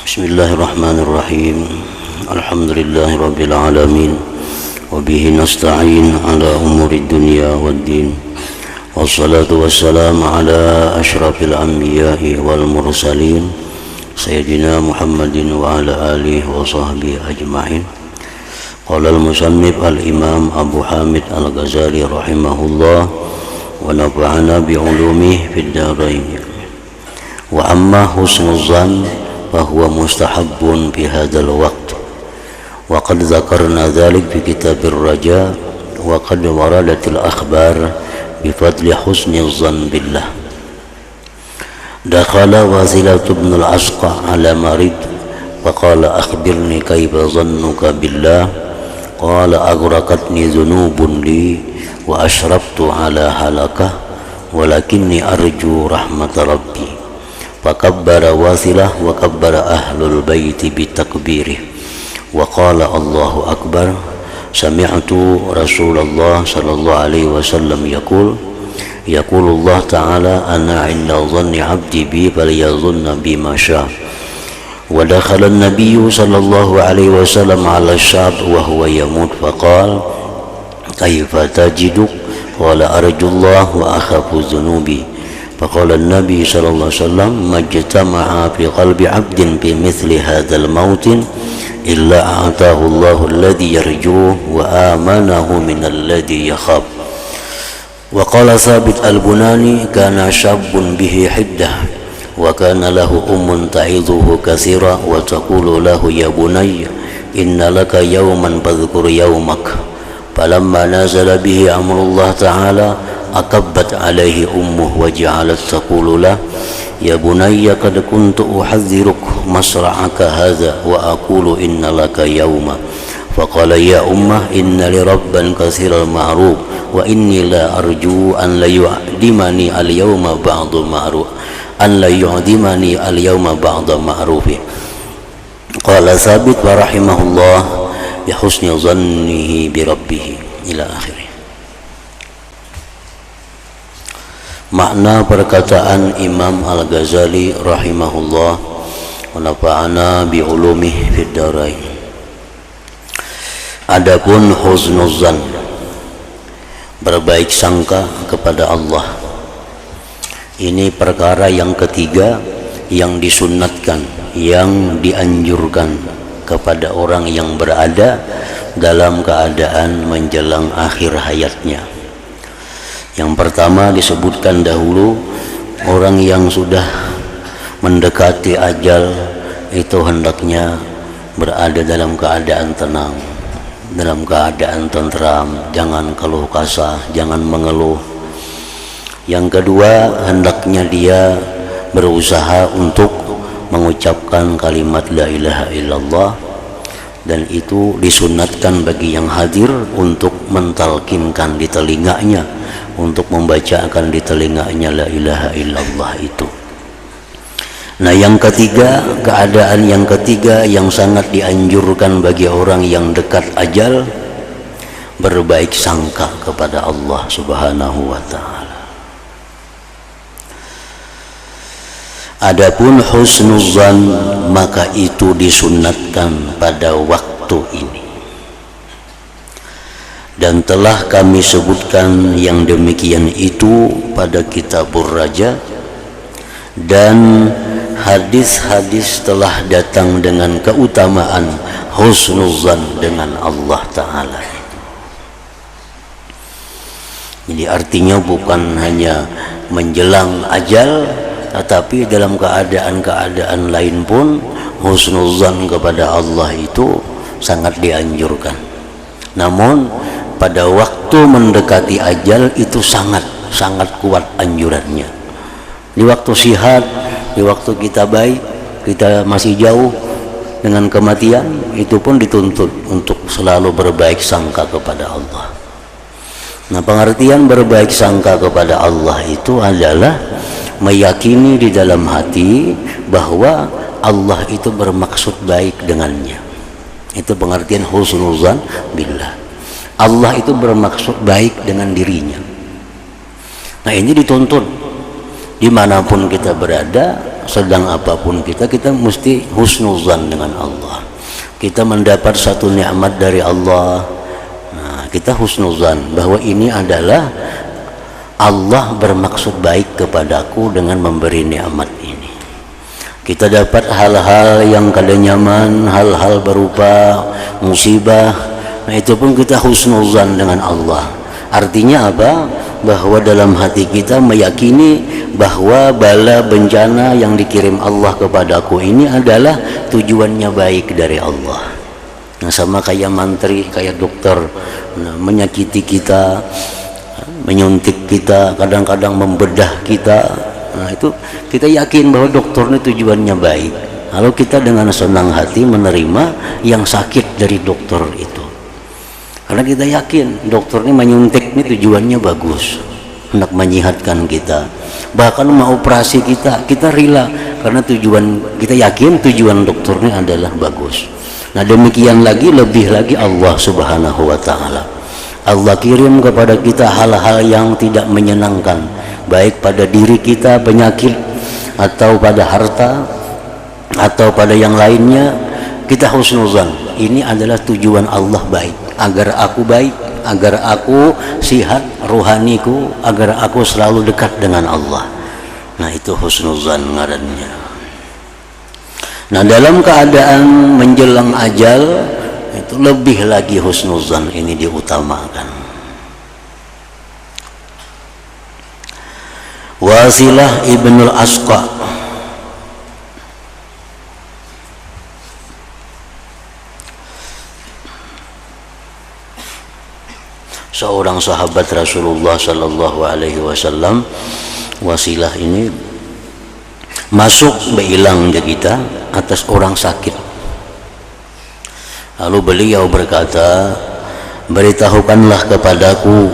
Bismillahirrahmanirrahim. Alhamdulillahi rabbil alamin. Wa bihi nasta'in ala umuri dunya waddin. Wassalatu wassalamu ala asyrafil anbiya'i wal mursalin Sayyidina Muhammadin wa ala alihi wa sahbihi ajma'in. Qala al-musannif al-imam Abu Hamid al-Ghazali rahimahullah wa nafa'ana bi'ulumihi fid dharain. Wa amma husnul zan fahuwa mustahabbun fi hadzal waqt wa qad dzakarna dzalik fi kitabir raja wa qad waradatil akhbar bi fadli husnil zan billah. Dakhala Wasilah ibn al-Asqa ala marid faqala akhbirni kayfa zannuka billah qala aghraqatni dhunubun li wa ashraftu ala halakah walakinni arju rahmat rabbi. Fakabbara Wasilah wa kabbara ahlul baiti bitakbirih wa qala Allahu akbar. Sami'tu Rasulullah sallallahu alaihi wasallam yaqulullah ta'ala ana 'inda dhanni 'abdi bi falyadhunna bima syaa. Wa dakhala an-nabiyyu sallallahu alaihi wasallam 'ala asy-syab wa huwa yamut faqala kaifa tajiduk qala arjullah wa akhafu dhunubi. فقال النبي صلى الله عليه وسلم ما اجتمع في قلب عبد بمثل هذا الموت إلا أعطاه الله الذي يرجوه وآمنه من الذي يخاف. وقال ثابت البناني كان شاب به حدة وكان له تعظه كثيرا وتقول له يا بني إن لك يوما فاذكر يومك. فلما نزل به أمر الله تعالى أكبت عليه أمه وجعلت تقول له يا بني قد كنت أحذرك مصرعك هذا وأقول إن لك يوما. فقال يا أمه إن لربا كثير المعروف وإني لا أرجو أن لا يعدمني اليوم بعض معروف. قال ثابت ورحمه الله بحسن ظنه بربه إلى آخره. Makna perkataan Imam Al-Ghazali rahimahullah wa nafa'ana bi ulumihi fid dharain. Adapun husnuzan, berbaik sangka kepada Allah, ini perkara yang ketiga yang disunnatkan, yang dianjurkan kepada orang yang berada dalam keadaan menjelang akhir hayatnya. Yang pertama disebutkan dahulu, orang yang sudah mendekati ajal itu hendaknya berada dalam keadaan tenang, dalam keadaan tentram, jangan keluh kesah, jangan mengeluh. Yang kedua, hendaknya dia berusaha untuk mengucapkan kalimat la ilaha illallah, dan itu disunatkan bagi yang hadir untuk mentalkinkan di telinganya, untuk membacakan di telinganya la ilaha illallah itu. Nah, yang ketiga, keadaan yang ketiga yang sangat dianjurkan bagi orang yang dekat ajal, berbaik sangka kepada Allah Subhanahu wa ta'ala. Adapun husnuzan, maka itu disunatkan pada waktu ini, dan telah kami sebutkan yang demikian itu pada Kitabur Raja, dan hadis-hadis telah datang dengan keutamaan husnuzan dengan Allah Ta'ala. Jadi artinya bukan hanya menjelang ajal, tetapi dalam keadaan-keadaan lain pun husnuzan kepada Allah itu sangat dianjurkan. Namun pada waktu mendekati ajal itu sangat kuat anjurannya. Di waktu sihat, di waktu kita baik, kita masih jauh dengan kematian, itu pun dituntut untuk selalu berbaik sangka kepada Allah. Nah, pengertian berbaik sangka kepada Allah itu adalah meyakini di dalam hati bahwa Allah itu bermaksud baik dengannya. Itu pengertian husnuzan billah. Allah itu bermaksud baik dengan dirinya. Nah, ini dituntut dimanapun kita berada, sedang apapun kita mesti husnuzan dengan Allah. Kita mendapat satu nikmat dari Allah, nah kita husnuzan bahwa ini adalah Allah bermaksud baik kepadaku dengan memberi nikmat ini. Kita dapat hal-hal yang kada nyaman, hal-hal berupa musibah, nah itu pun kita husnuzan dengan Allah. Artinya apa? Bahwa dalam hati kita meyakini bahwa bala bencana yang dikirim Allah kepadaku ini adalah tujuannya baik dari Allah. Nah sama kayak mantri, kayak dokter, nah, menyakiti kita, menyuntik kita, kadang-kadang membedah kita. Nah itu kita yakin bahwa dokter ini tujuannya baik. Lalu kita dengan senang hati menerima yang sakit dari dokter itu, karena kita yakin dokter ini menyuntik ini tujuannya bagus, hendak menyehatkan kita. Bahkan mau operasi kita rela, karena kita yakin tujuan dokter ini adalah bagus. Nah demikian lagi, lebih lagi Allah subhanahu wa ta'ala, Allah kirim kepada kita hal-hal yang tidak menyenangkan, baik pada diri kita, penyakit, atau pada harta, atau pada yang lainnya. Kita husnuzan, ini adalah tujuan Allah baik, agar aku baik, agar aku sihat rohaniku, agar aku selalu dekat dengan Allah. Nah itu husnuzan ngarannya. Nah dalam keadaan menjelang ajal itu lebih lagi husnuzan ini diutamakan. Wasilah ibnul Asqa seorang sahabat Rasulullah Sallallahu Alaihi Wasallam. Wasilah ini masuk behilang ke kita atas orang sakit. Lalu beliau berkata, beritahukanlah kepadaku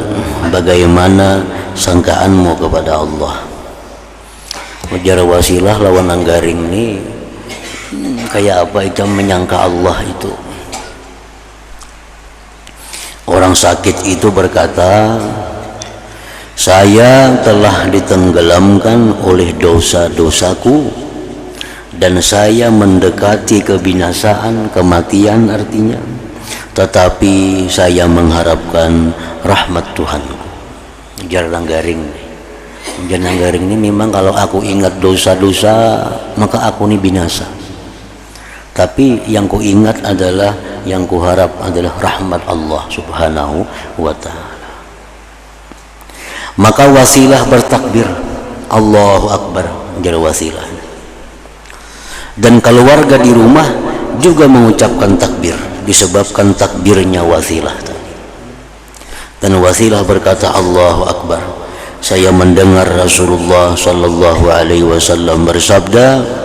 bagaimana sangkaanmu kepada Allah. Ujar Wasilah lawan Anggaring ini, kayak apa itu menyangka Allah itu. Orang sakit itu berkata, saya telah ditenggelamkan oleh dosa-dosaku dan saya mendekati kebinasaan, kematian artinya, tetapi saya mengharapkan rahmat Tuhanku. Jarang garing. Jarang garing ini memang kalau aku ingat dosa-dosa maka aku ini binasa. Tapi yang ku ingat adalah, yang ku harap adalah rahmat Allah subhanahu wa ta'ala. Maka Wasilah bertakbir, Allahu Akbar, jar Wasilah. Dan keluarga di rumah juga mengucapkan takbir, disebabkan takbirnya Wasilah tadi. Dan Wasilah berkata, Allahu Akbar, saya mendengar Rasulullah Sallallahu Alaihi Wasallam bersabda,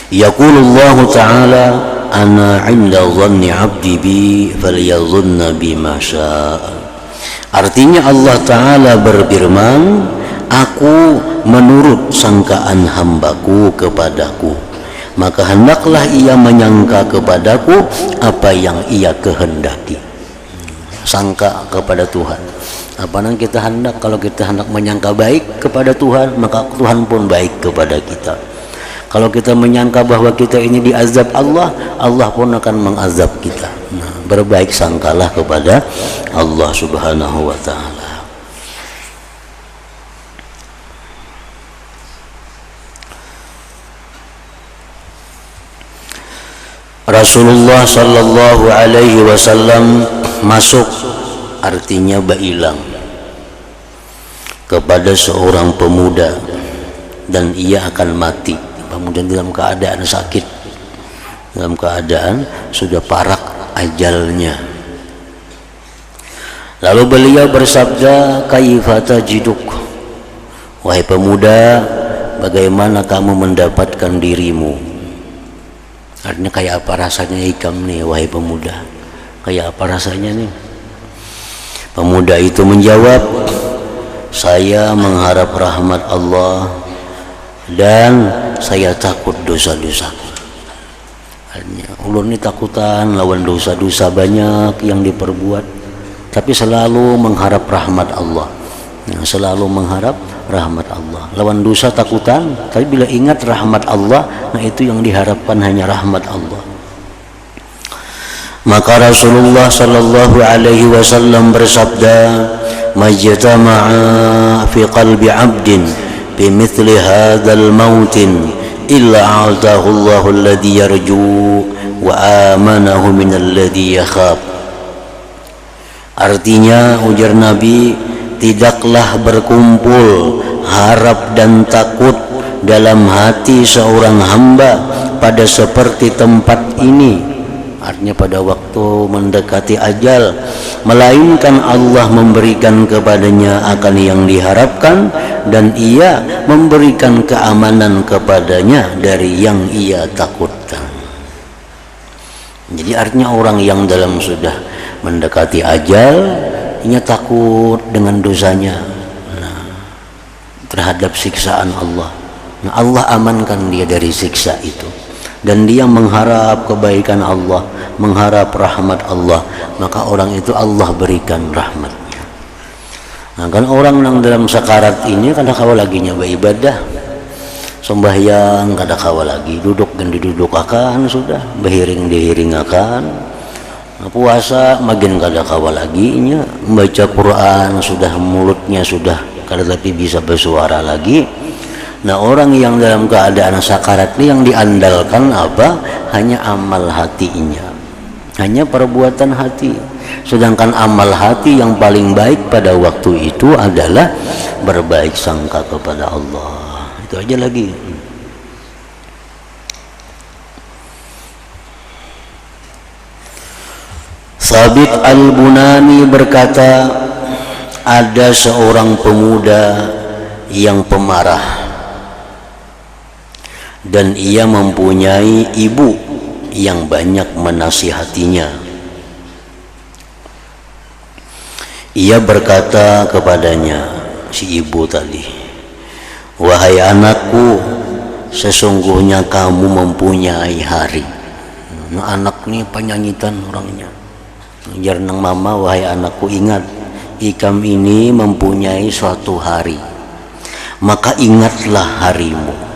Yaqulullahu ta'ala, ana 'inda dhanni 'abdi bi falyadhunna bima syaa. Artinya Allah Ta'ala berfirman, aku menurut sangkaan hambaku kepadaku, maka hendaklah ia menyangka kepadaku apa yang ia kehendaki. Sangka kepada Tuhan. Apa yang kita hendak? Kalau kita hendak menyangka baik kepada Tuhan, maka Tuhan pun baik kepada kita. Kalau kita menyangka bahwa kita ini diazab Allah, Allah pun akan mengazab kita. Nah, berbaik sangkalah kepada Allah subhanahu wa ta'ala. Rasulullah Sallallahu Alaihi Wasallam masuk, artinya bailang, kepada seorang pemuda dan ia akan mati. Kemudian dalam keadaan sakit, dalam keadaan sudah parak ajalnya. Lalu beliau bersabda, kaifa tajiduk, wahai pemuda, bagaimana kamu mendapatkan dirimu? Artinya kayak apa rasanya ikam nih, wahai pemuda, kayak apa rasanya nih? Pemuda itu menjawab, saya mengharap rahmat Allah dan saya takut dosa-dosaku. Artinya ulun ini takutan lawan dosa-dosa banyak yang diperbuat, tapi selalu mengharap rahmat Allah. selalu mengharap rahmat Allah. Lawan dosa takutan, tapi bila ingat rahmat Allah, nah itu yang diharapkan hanya rahmat Allah. Maka Rasulullah sallallahu alaihi wasallam bersabda, "Majtama'a fi qalbi 'abdin bimithli hadzal mautin illa a'tahu Allahu alladhi yarju wa amanahu min alladhi yakhaf." Artinya, ujar Nabi, tidaklah berkumpul harap dan takut dalam hati seorang hamba pada seperti tempat ini, artinya pada waktu mendekati ajal, melainkan Allah memberikan kepadanya akan yang diharapkan dan ia memberikan keamanan kepadanya dari yang ia takutkan. Jadi artinya orang yang dalam sudah mendekati ajal, ia takut dengan dosanya, terhadap siksaan Allah. Nah, Allah amankan dia dari siksa itu, dan dia mengharap kebaikan Allah, mengharap rahmat Allah, maka orang itu Allah berikan rahmatnya. Nah, kan orang yang dalam sakarat ini kada kawa lagi nyoba ibadah, sembahyang kada kawa lagi, duduk dan diduduk akan sudah, behiring dihiring akan, puasa makin kada kawa lagi nya, membaca Quran sudah mulutnya sudah kada tapi bisa bersuara lagi. Nah, orang yang dalam keadaan sakarat ini yang diandalkan apa? Hanya amal hatinya, hanya perbuatan hati. Sedangkan amal hati yang paling baik pada waktu itu adalah berbaik sangka kepada Allah. Itu aja lagi. Sabit Al-Bunani berkata, ada seorang pemuda yang pemarah dan ia mempunyai ibu yang banyak menasihatinya. Ia berkata kepadanya, si ibu tadi, "Wahai anakku, sesungguhnya kamu mempunyai hari." Nah, anak ini penyanyitan orangnya. Jar nang mama, "Wahai anakku, ingat, ikam ini mempunyai suatu hari, maka ingatlah harimu."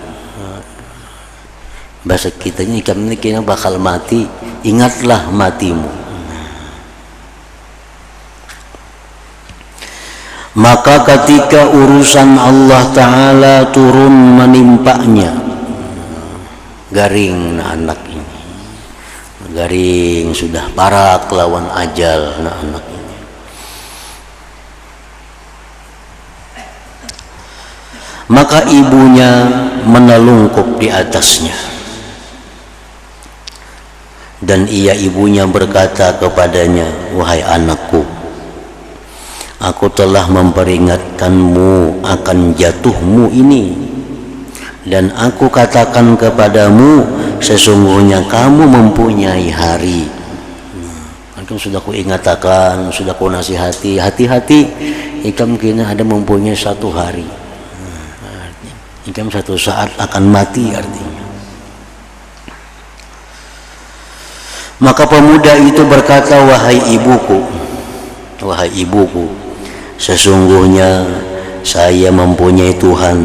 Bahasa kitanya, ikam ini kena bakal mati, ingatlah matimu. Maka ketika urusan Allah Ta'ala turun menimpanya, garing anak ini, garing sudah parah kelawan ajal anak ini. Maka ibunya menelungkup di atasnya, dan ibunya berkata kepadanya, "Wahai anakku, aku telah memperingatkanmu akan jatuhmu ini, dan aku katakan kepadamu, sesungguhnya kamu mempunyai hari." Kan sudah ku ingatkan, sudah ku nasihati, hati-hati, ikam kini ada mempunyai satu hari, ikam satu saat akan mati artinya. Maka pemuda itu berkata, "Wahai ibuku, sesungguhnya saya mempunyai Tuhan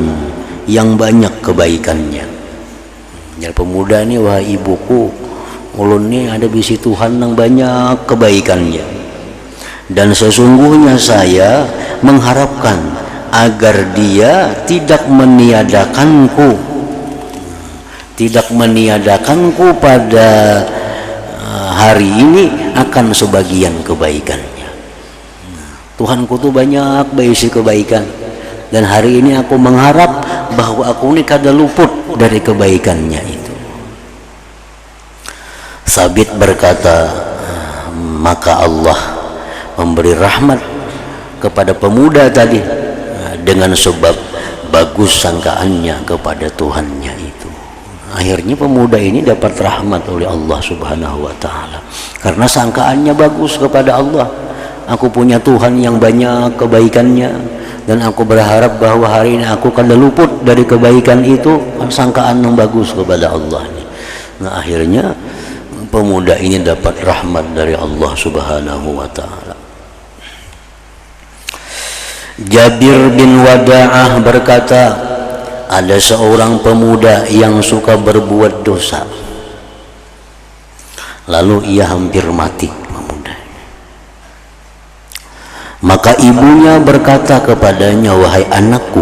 yang banyak kebaikannya." Jadi pemuda ini, "Wahai ibuku, ulun ini ada bisi Tuhan yang banyak kebaikannya, dan sesungguhnya saya mengharapkan agar dia tidak meniadakanku pada hari ini akan sebagian kebaikannya. Tuhanku tuh banyak berisi kebaikan, dan hari ini aku mengharap bahwa aku ini kada luput dari kebaikannya itu." Sabit berkata, maka Allah memberi rahmat kepada pemuda tadi dengan sebab bagus sangkaannya kepada Tuhannya itu. Akhirnya pemuda ini dapat rahmat oleh Allah Subhanahu wa Ta'ala karena sangkaannya bagus kepada Allah. Aku punya Tuhan yang banyak kebaikannya, dan aku berharap bahwa hari ini aku akan luput dari kebaikan itu. Sangkaan yang bagus kepada Allah ini. Nah, akhirnya pemuda ini dapat rahmat dari Allah Subhanahu wa Ta'ala. Jabir bin Wada'ah berkata, ada seorang pemuda yang suka berbuat dosa, lalu ia hampir mati pemuda. Maka ibunya berkata kepadanya, wahai anakku,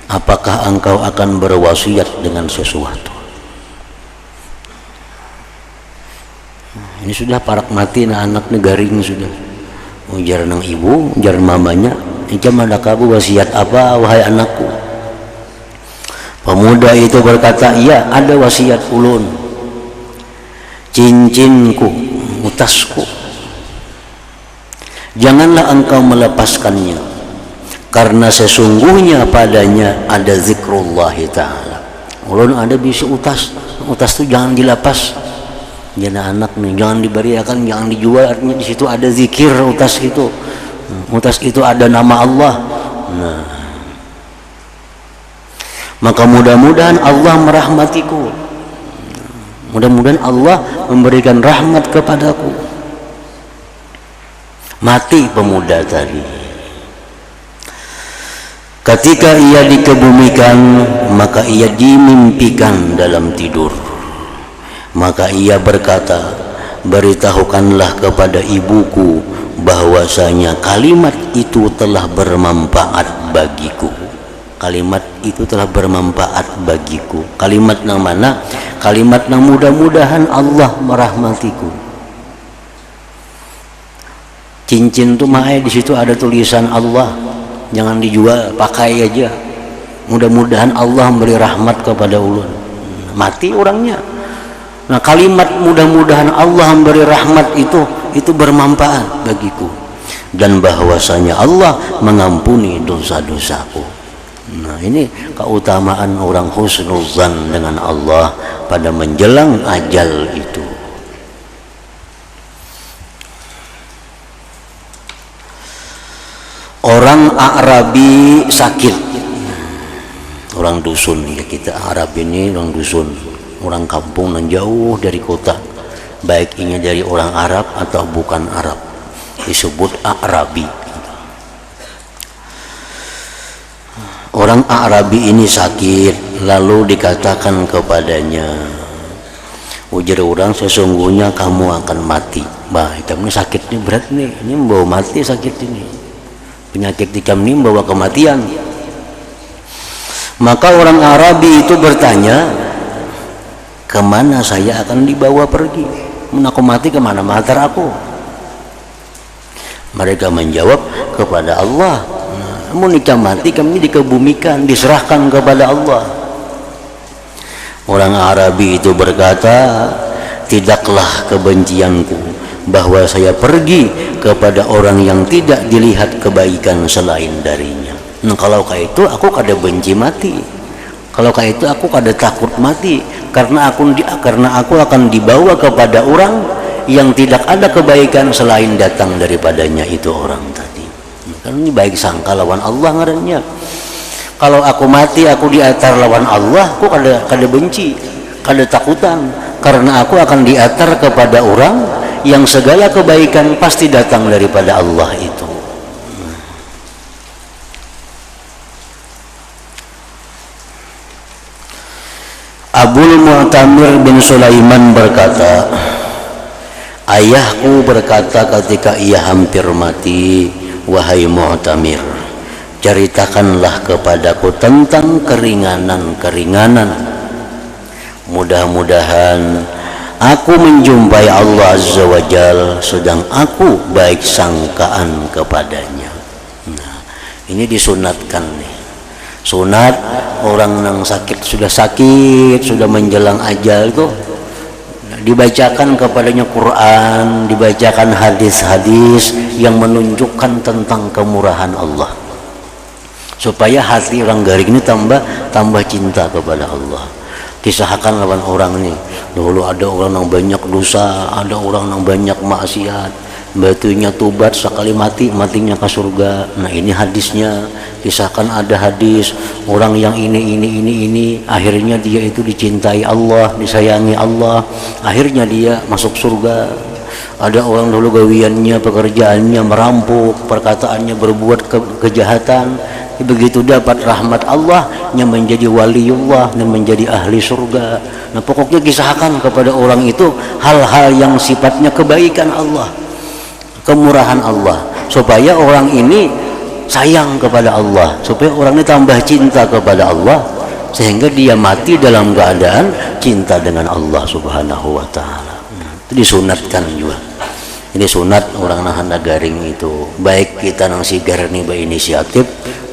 apakah engkau akan berwasiat dengan sesuatu? Ini sudah parak mati, nah anaknya garing sudah. Ujar nang ibu, ujar mamanya, "Ika mana kabu wasiat apa wahai anakku?" Pemuda itu berkata, "Iya, ada wasiat ulun. Cincinku, utasku. Janganlah engkau melepaskannya, karena sesungguhnya padanya ada zikrullah ta'ala." Ulun ada bisi utas itu jangan dilepas. Jana anak nih, jangan diberiakan, jangan dijual. Artinya di situ ada zikir utas itu. Utas itu ada nama Allah. Nah, maka mudah-mudahan Allah merahmatiku. Mudah-mudahan Allah memberikan rahmat kepadaku. Mati pemuda tadi. Ketika ia dikebumikan, maka ia dimimpikan dalam tidur. Maka ia berkata, beritahukanlah kepada ibuku bahwasanya kalimat itu telah bermanfaat bagiku. Kalimat itu telah bermanfaat bagiku. Kalimat yang mana? Kalimat yang mudah-mudahan Allah merahmatiku. Cincin tuh mah di situ ada tulisan Allah. Jangan dijual, pakai aja. Mudah-mudahan Allah memberi rahmat kepada ulun. Mati orangnya. Nah, kalimat mudah-mudahan Allah memberi rahmat itu bermanfaat bagiku, dan bahwasanya Allah mengampuni dosa-dosaku. Nah, ini keutamaan orang husnuzan dengan Allah pada menjelang ajal itu. Orang Arabi sakit, orang dusun ya, kita Arab ini orang dusun, orang kampung yang jauh dari kota, baik ini dari orang Arab atau bukan Arab, disebut Arabi. Orang Arabi ini sakit, lalu dikatakan kepadanya, ujar orang, sesungguhnya kamu akan mati. Bah, kamu sakit ini berat nih, ini membawa mati sakit ini. Penyakit tikam ini membawa kematian. Maka orang Arabi itu bertanya, kemana saya akan dibawa pergi? Aku mati kemana mater aku? Mereka menjawab, kepada Allah. Namun nikah mati kami dikebumikan, diserahkan kepada Allah. Orang Arabi itu berkata, tidaklah kebencianku bahwa saya pergi kepada orang yang tidak dilihat kebaikan selain darinya. Nah, kalau kayak itu aku kada benci mati. Kalau kayak itu aku kada takut mati, karena aku akan dibawa kepada orang yang tidak ada kebaikan selain datang daripadanya itu orang tadi. Kan ini baik sangka lawan Allah ngarannya. Kalau aku mati, aku diatar lawan Allah, aku kada benci, kada takutan, karena aku akan diatar kepada orang yang segala kebaikan pasti datang daripada Allah itu. Abul Mu'tamir bin Sulaiman berkata, ayahku berkata ketika ia hampir mati, wahai Mu'tamir, ceritakanlah kepadaku tentang keringanan-keringanan. Mudah-mudahan aku menjumpai Allah Azza wa Jal sedang aku baik sangkaan kepadanya. Nah, ini disunatkan nih. Sunat orang yang sakit sudah menjelang ajal itu dibacakan kepadanya Quran, dibacakan hadis-hadis yang menunjukkan tentang kemurahan Allah, supaya hati orang garing ini tambah cinta kepada Allah. Kisahkan lawan orang ini, dulu ada orang yang banyak dosa, ada orang yang banyak maksiat, batunya tubat sekali matinya ke surga. Nah, ini hadisnya. Kisahkan ada hadis orang yang ini akhirnya dia itu dicintai Allah, disayangi Allah, akhirnya dia masuk surga. Ada orang dulu gawiannya, pekerjaannya merampok, perkataannya berbuat kejahatan. Begitu dapat rahmat Allah, yang menjadi waliullah dan menjadi ahli surga. Nah, pokoknya kisahkan kepada orang itu hal-hal yang sifatnya kebaikan Allah, kemurahan Allah, supaya orang ini sayang kepada Allah, supaya orang ini tambah cinta kepada Allah, sehingga dia mati dalam keadaan cinta dengan Allah Subhanahu wa ta'ala. Itu disunatkan juga. Ini sunat orang nahana garing itu. Baik kita nang sigar nih berinisiatif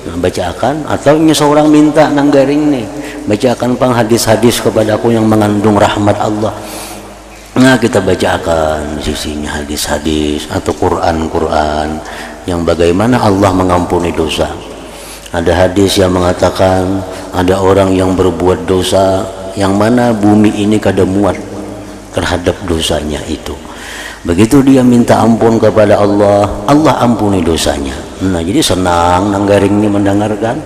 bacakan, atau ini seorang minta nang garing nih bacakan pang hadis-hadis kepadaku yang mengandung rahmat Allah. Nah, kita bacakan sisinya hadis-hadis atau Quran yang bagaimana Allah mengampuni dosa. Ada hadis yang mengatakan ada orang yang berbuat dosa yang mana bumi ini kada muat terhadap dosanya itu. Begitu dia minta ampun kepada Allah, Allah ampuni dosanya. Nah, jadi senang nanggaring ini mendengarkan.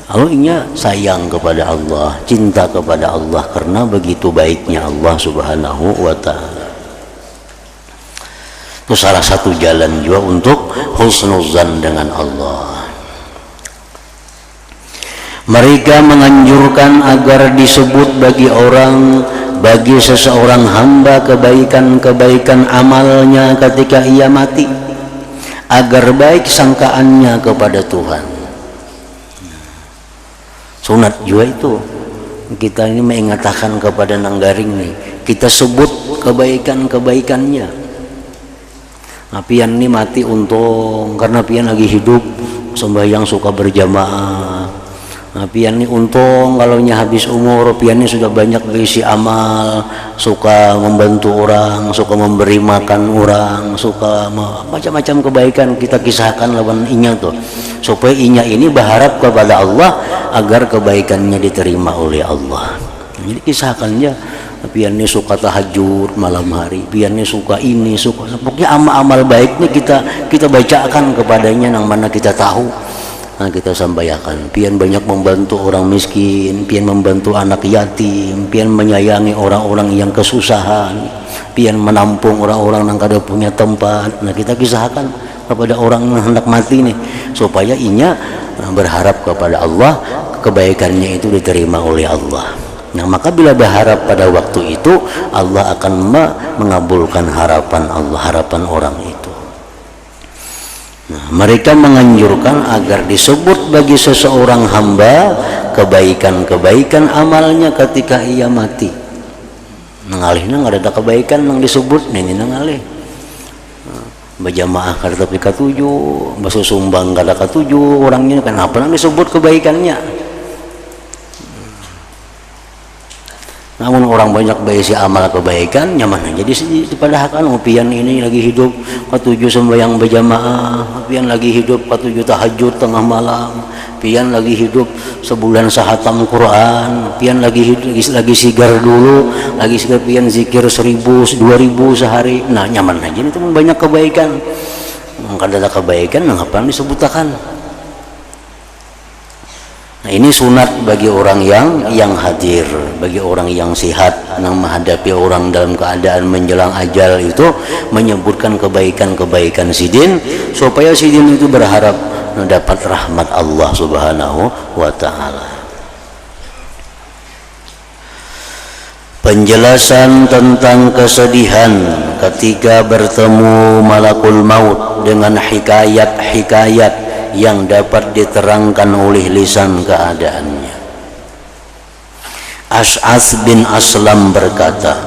Allahnya sayang kepada Allah, cinta kepada Allah karena begitu baiknya Allah Subhanahu wa ta'ala. Itu salah satu jalan juga untuk husnuzan dengan Allah. Mereka menganjurkan agar disebut bagi seseorang hamba kebaikan-kebaikan amalnya ketika ia mati, agar baik sangkaannya kepada Tuhan. Sunat juga itu. Kita ini mengatakan kepada nanggaring nih, kita sebut kebaikan-kebaikannya. Nah, pian ini mati untung karena pian lagi hidup sembahyang suka berjamaah. Nah, pian ini untung kalau habis umur, pian ini sudah banyak berisi amal, suka membantu orang, suka memberi makan orang, suka macam-macam kebaikan kita kisahkan lawan inya tuh, supaya inya ini berharap kepada Allah agar kebaikannya diterima oleh Allah. Jadi kisahkannya, pian ini suka tahajud malam hari, pian ini suka ini, suka pokoknya amal-amal baiknya kita bacakan kepadanya yang mana kita tahu. Nah, kita sampaikan, pian banyak membantu orang miskin, pian membantu anak yatim, pian menyayangi orang-orang yang kesusahan, pian menampung orang-orang yang kada punya tempat. Nah, kita kisahkan kepada orang yang hendak mati nih, supaya inya berharap kepada Allah, kebaikannya itu diterima oleh Allah. Nah, maka bila berharap pada waktu itu, Allah akan mengabulkan harapan Allah, harapan orang itu. Nah, mereka menganjurkan agar disebut bagi seseorang hamba kebaikan-kebaikan amalnya ketika ia mati. Nangalihna nggak ada kebaikan yang disebut nih nangalih. Berjamaah kada tapi katuju, basusumbang kada katuju, orangnya kenapa nang disebut kebaikannya? Namun orang banyak berisi amal kebaikan nyaman. Jadi padahal kan pian ini lagi hidup katuju sembahyang berjamaah, pian lagi hidup katuju tahajud tengah malam, pian lagi hidup sebulan sahatam Quran, pian lagi sigar dulu, lagi sigar pian zikir 1000 2000 sehari. Nah, nyaman aja itu banyak kebaikan. Kada ada kebaikan ngapain disebutakan? Nah, ini sunat bagi orang yang hadir, bagi orang yang sehat, yang menghadapi orang dalam keadaan menjelang ajal itu menyebutkan kebaikan-kebaikan sidin, supaya sidin itu berharap mendapat rahmat Allah Subhanahu wa ta'ala. Penjelasan tentang kesedihan ketika bertemu malakul maut dengan hikayat-hikayat yang dapat diterangkan oleh lisan keadaannya. Ash'ath bin Aslam berkata,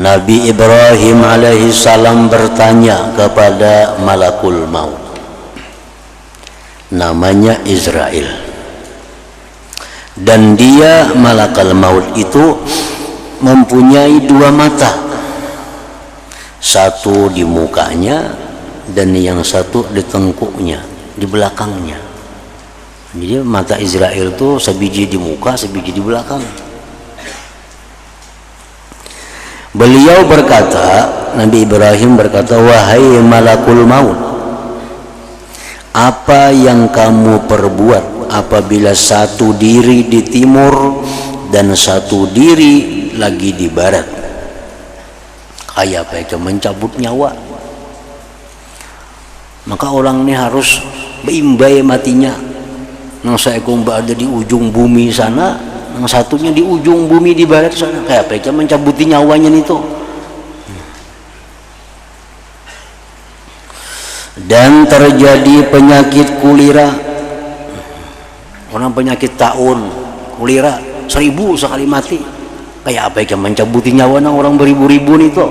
Nabi Ibrahim alaihissalam bertanya kepada malakul maut, namanya Israel, dan dia malakul maut itu mempunyai dua mata, satu di mukanya dan yang satu di tengkuknya, di belakangnya. Jadi mata Israel itu sebiji di muka, sebiji di belakang. Beliau berkata, Nabi Ibrahim berkata, wahai malakul maut, apa yang kamu perbuat apabila satu diri di timur dan satu diri lagi di barat? kayak apa itu mencabut nyawa. Maka orang ini harus beimbai matinya. Nang saekum ada di ujung bumi sana, nang satunya di ujung bumi di barat sana. Kayak apa itu mencabuti nyawanya itu. Dan terjadi penyakit kulira. Orang penyakit taun, kulira 1000 sekali mati. Kayak apa itu mencabuti nyawa nang orang beribu-ribu itu.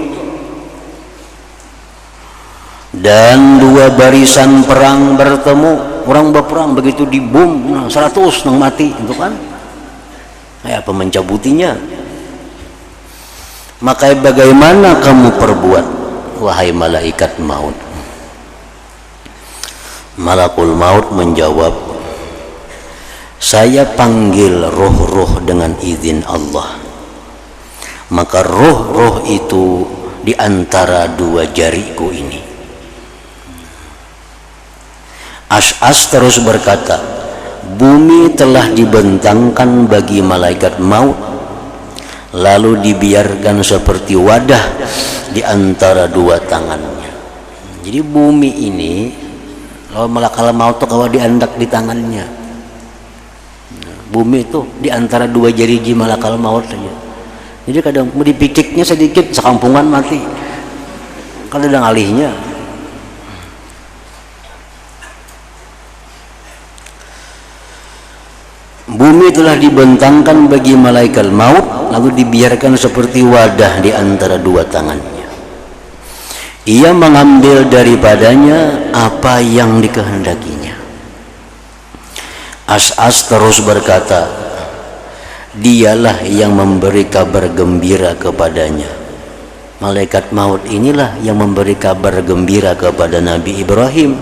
Dan dua barisan perang bertemu, orang berperang begitu dibom 100 nang mati itu kan. Kayak apa mencabutinya. Maka bagaimana kamu perbuat wahai malaikat maut? Malakul maut menjawab, saya panggil roh-roh dengan izin Allah. Maka roh-roh itu di antara dua jariku ini. As'as terus berkata, bumi telah dibentangkan bagi malaikat maut, lalu dibiarkan seperti wadah di antara dua tangannya. Jadi bumi ini, kalau malaikat maut itu kalau diandak di tangannya, bumi itu di antara dua jariji malaikat maut saja. Jadi kadang mau dipiciknya sedikit, sekampungan mati. Kalau ada alihnya. Bumi telah dibentangkan bagi malaikat maut, lalu dibiarkan seperti wadah di antara dua tangannya. Ia mengambil daripadanya apa yang dikehendakinya. As'as terus berkata, dialah yang memberi kabar gembira kepadanya. Malaikat maut inilah yang memberi kabar gembira kepada Nabi Ibrahim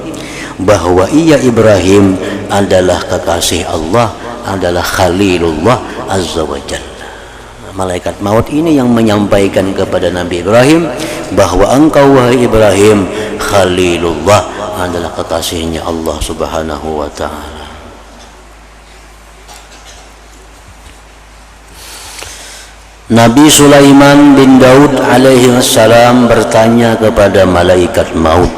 bahwa ia Ibrahim adalah kekasih Allah, adalah Khalilullah Azza wa Jalla. Malaikat maut ini yang menyampaikan kepada Nabi Ibrahim bahwa engkau wahai Ibrahim Khalilullah, adalah kekasihnya Allah Subhanahu wa ta'ala. Nabi Sulaiman bin Daud alaihi wassalam bertanya kepada malaikat maut,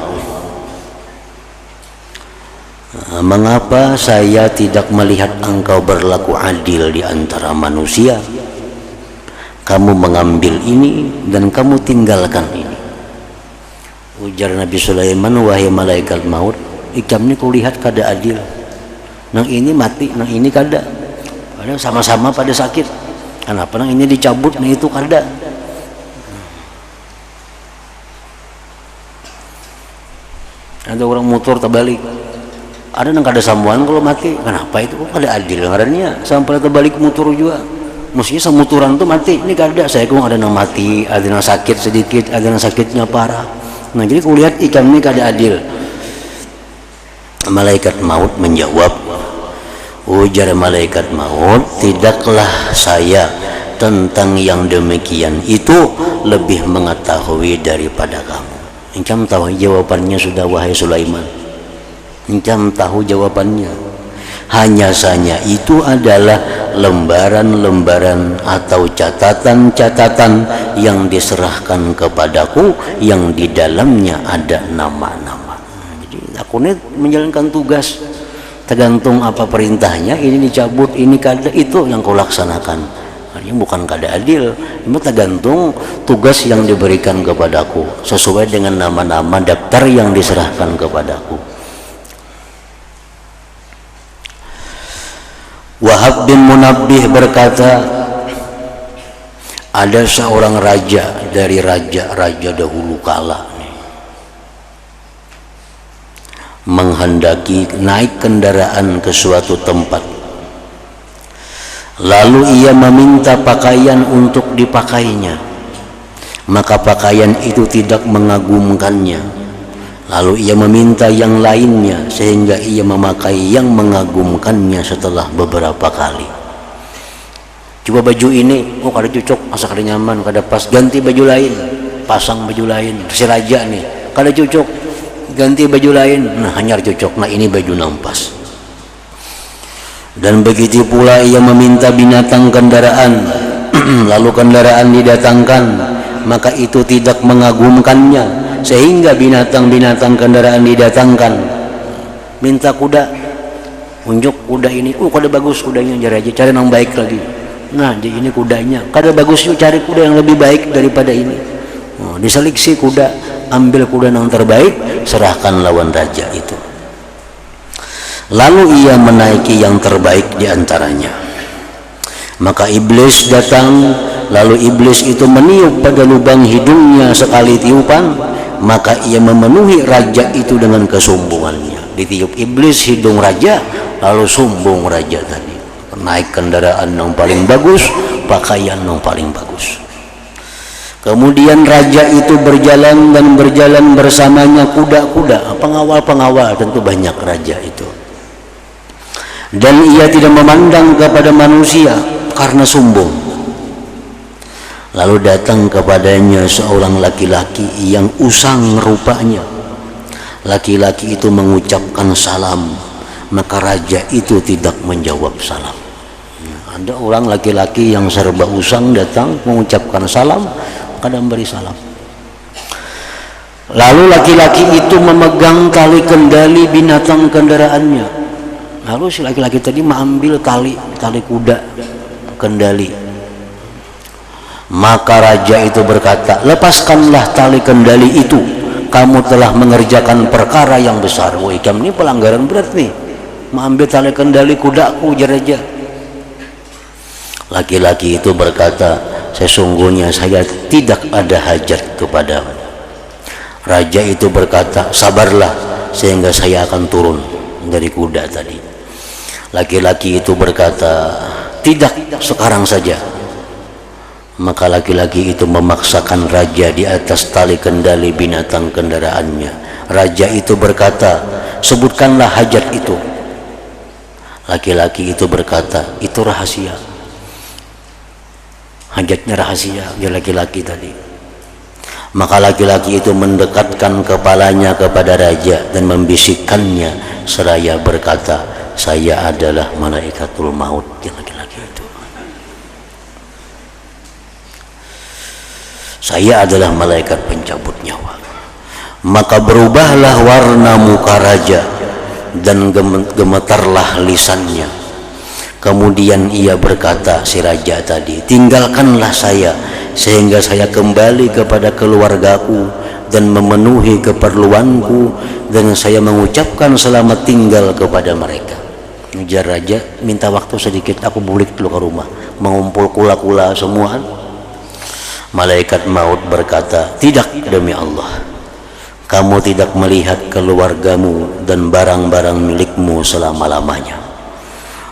mengapa saya tidak melihat engkau berlaku adil di antara manusia? Kamu mengambil ini dan kamu tinggalkan ini. Ujar Nabi Sulaiman, wahai malaikat maut, ikam ini kulihat kada adil. Nang ini mati, nang ini kada. Padahal sama-sama pada sakit. Kenapa nang ini dicabut, nang itu kada? Ada orang motor terbalik. Ada nang kada sambuan kalau mati. Kenapa itu? Kok kada adil ngarannya? Sampai terbalik motor juga. Mestinya semuturan tuh mati. Ini kada. Saya kok ada nang mati, ada nang sakit sedikit, ada nang sakitnya parah. Nah jadi kulihat ikan ini kada adil. Malaikat maut menjawab, ujar malaikat maut, tidaklah saya tentang yang demikian itu lebih mengetahui daripada kamu. Engkau tahu jawabannya sudah wahai Sulaiman. Engkau tahu jawabannya. Hanya saja itu adalah lembaran-lembaran atau catatan-catatan yang diserahkan kepadaku yang di dalamnya ada nama-nama. Jadi aku ini menjalankan tugas, tergantung apa perintahnya, ini dicabut, ini kada, itu yang kau laksanakan. Ini bukan kada adil, ini tergantung tugas yang diberikan kepadaku sesuai dengan nama-nama daftar yang diserahkan kepadaku. Wahab bin Munabbih berkata, ada seorang raja dari raja-raja dahulu kala menghendaki naik kendaraan ke suatu tempat. Lalu ia meminta pakaian untuk dipakainya, maka pakaian itu tidak mengagumkannya. Lalu ia meminta yang lainnya sehingga ia memakai yang mengagumkannya setelah beberapa kali. Coba baju ini, oh kada cocok, masa kada nyaman, kada pas, ganti baju lain, pasang baju lain. Si raja nih, kada cocok, ganti baju lain, nah hanyar cocok, nah ini baju nampas. Dan begitu pula ia meminta binatang kendaraan, lalu kendaraan didatangkan, maka itu tidak mengagumkannya sehingga binatang-binatang kendaraan didatangkan. Minta kuda, unjuk kuda ini, kuda bagus kudanya, cari yang baik lagi. Nah, ini kudanya, kada bagus yuk, cari kuda yang lebih baik daripada ini. Diseleksi kuda, ambil kuda yang terbaik, serahkan lawan raja itu. Lalu ia menaiki yang terbaik di antaranya. Maka iblis datang, lalu iblis itu meniup pada lubang hidungnya sekali tiupan, maka ia memenuhi raja itu dengan kesombongannya. Ditiup iblis hidung raja, lalu sombong raja tadi. Naik kendaraan yang paling bagus, pakaian yang paling bagus. Kemudian raja itu berjalan dan berjalan bersamanya kuda-kuda, pengawal-pengawal, tentu banyak raja itu. Dan ia tidak memandang kepada manusia karena sombong. Lalu datang kepadanya seorang laki-laki yang usang rupanya. Laki-laki itu mengucapkan salam, maka raja itu tidak menjawab salam. Ada orang laki-laki yang serba usang datang mengucapkan salam, kadang beri salam. Lalu laki-laki itu memegang tali kendali binatang kendaraannya. Lalu si laki-laki tadi mengambil tali kuda kendali. Maka raja itu berkata, lepaskanlah tali kendali itu, kamu telah mengerjakan perkara yang besar. Wah, ikam ini pelanggaran berat nih, mengambil tali kendali kudaku, raja. Laki-laki itu berkata, sesungguhnya saya tidak ada hajat kepadamu. Raja itu berkata, sabarlah sehingga saya akan turun dari kuda tadi. Laki-laki itu berkata, tidak, sekarang saja. Maka laki-laki itu memaksakan raja di atas tali kendali binatang kendaraannya. Raja itu berkata, sebutkanlah hajat itu. Laki-laki itu berkata, itu rahasia. Hajatnya rahasia, dia laki-laki tadi. Maka laki-laki itu mendekatkan kepalanya kepada raja dan membisikkannya seraya berkata, saya adalah malaikatul maut. Dia laki-laki itu, saya adalah malaikat pencabut nyawa. Maka berubahlah warna muka raja dan gemetarlah lisannya. Kemudian ia berkata, si raja tadi, tinggalkanlah saya sehingga saya kembali kepada keluargaku dan memenuhi keperluanku, dan saya mengucapkan selamat tinggal kepada mereka. Ujar raja, minta waktu sedikit, aku balik dulu ke rumah, mengumpul kula-kula semua. Malaikat maut berkata, tidak, demi Allah, kamu tidak melihat keluargamu dan barang-barang milikmu selama-lamanya.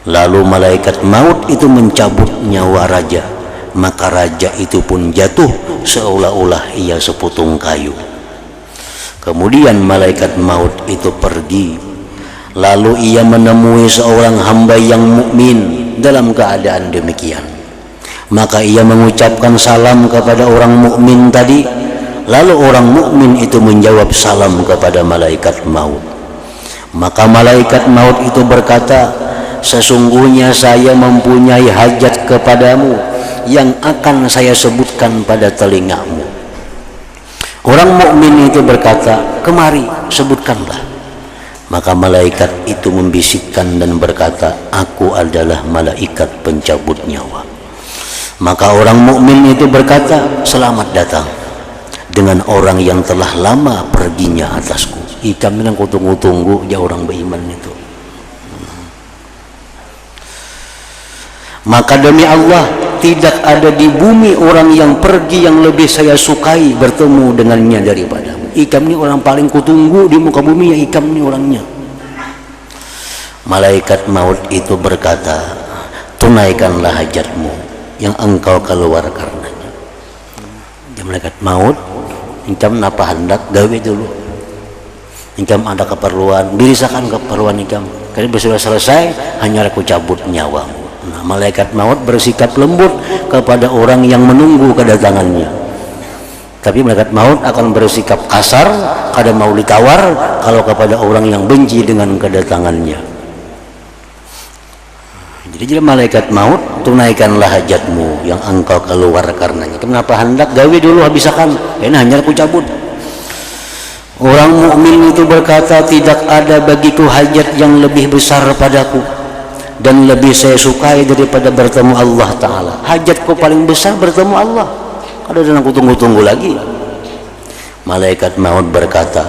Lalu malaikat maut itu mencabut nyawa raja, maka raja itu pun jatuh seolah-olah ia seputung kayu. Kemudian malaikat maut itu pergi, lalu ia menemui seorang hamba yang mukmin dalam keadaan demikian. Maka ia mengucapkan salam kepada orang mukmin tadi, lalu orang mukmin itu menjawab salam kepada malaikat maut. Maka malaikat maut itu berkata, sesungguhnya saya mempunyai hajat kepadamu yang akan saya sebutkan pada telingamu. Orang mukmin itu berkata, kemari, sebutkanlah. Maka malaikat itu membisikkan dan berkata, aku adalah malaikat pencabut nyawa. Maka orang mukmin itu berkata, selamat datang dengan orang yang telah lama perginya atasku. Ikam yang kutunggu-tunggu, ya orang beriman itu. Maka demi Allah, tidak ada di bumi orang yang pergi yang lebih saya sukai bertemu dengannya daripadamu. Ikam ini orang paling kutunggu di muka bumi, ya ikam ini orangnya. Malaikat maut itu berkata, tunaikanlah hajatmu yang engkau keluar karenanya. Ya malaikat maut, ikam napa hendak gawe dulu. Ikam ada keperluan, birisakan keperluan ikam. Kalau sudah selesai, hanya aku cabut nyawamu. Nah, malaikat maut bersikap lembut kepada orang yang menunggu kedatangannya. Tapi malaikat maut akan bersikap kasar, kada mau ditawar kalau kepada orang yang benci dengan kedatangannya. Jadi malaikat maut tunaikanlah hajatmu yang engkau keluar karenanya. Kenapa hendak gawe dulu habisakan, hanya aku cabut. Orang mukmin itu berkata, tidak ada bagiku hajat yang lebih besar padaku dan lebih saya sukai daripada bertemu Allah Ta'ala. Hajatku paling besar bertemu Allah. Kalau dan aku tunggu-tunggu lagi. Malaikat maut berkata,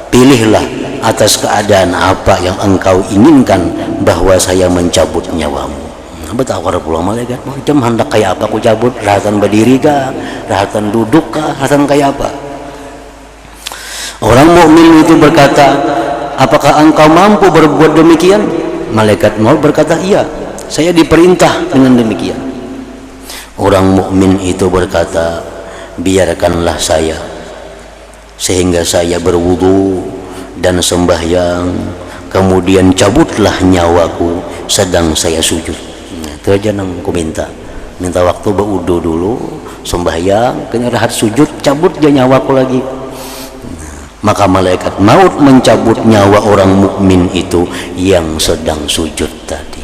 pilihlah atas keadaan apa yang engkau inginkan bahwa saya mencabut nyawamu. Betawar pula malaikat macam hendak kayak apa aku cabut, rahatan berdiri kah, rahatan duduk kah, rahatan kayak apa. Orang mukmin itu berkata, apakah engkau mampu berbuat demikian? Malaikat maut berkata, iya, saya diperintah dengan demikian. Orang mukmin itu berkata, biarkanlah saya sehingga saya berwudu dan sembahyang, kemudian cabutlah nyawaku sedang saya sujud. Itu aja yang aku minta waktu berwudu dulu, sembahyang, kena rahat sujud, cabut dia nyawaku lagi. Maka malaikat maut mencabut nyawa orang mukmin itu yang sedang sujud tadi.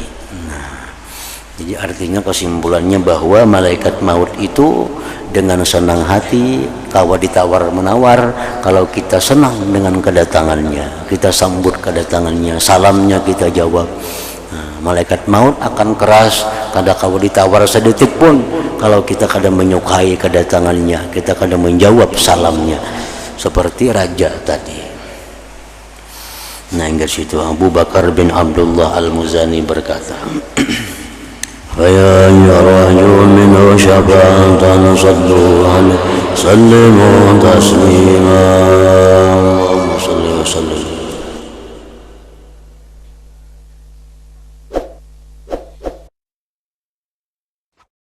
Jadi artinya kesimpulannya bahwa malaikat maut itu dengan senang hati, kawa ditawar menawar. Kalau kita senang dengan kedatangannya, kita sambut kedatangannya, salamnya kita jawab. Malaikat maut akan keras kada kawa ditawar sedetik pun kalau kita kada menyukai kedatangannya, kita kada menjawab salamnya. Seperti raja tadi. Nah, hingga situ Abu Bakar bin Abdullah Al-Muzani berkata, "Ya rajul min syafa'atan sallu alaihi sallimu taslima." Allahumma salli wa sallim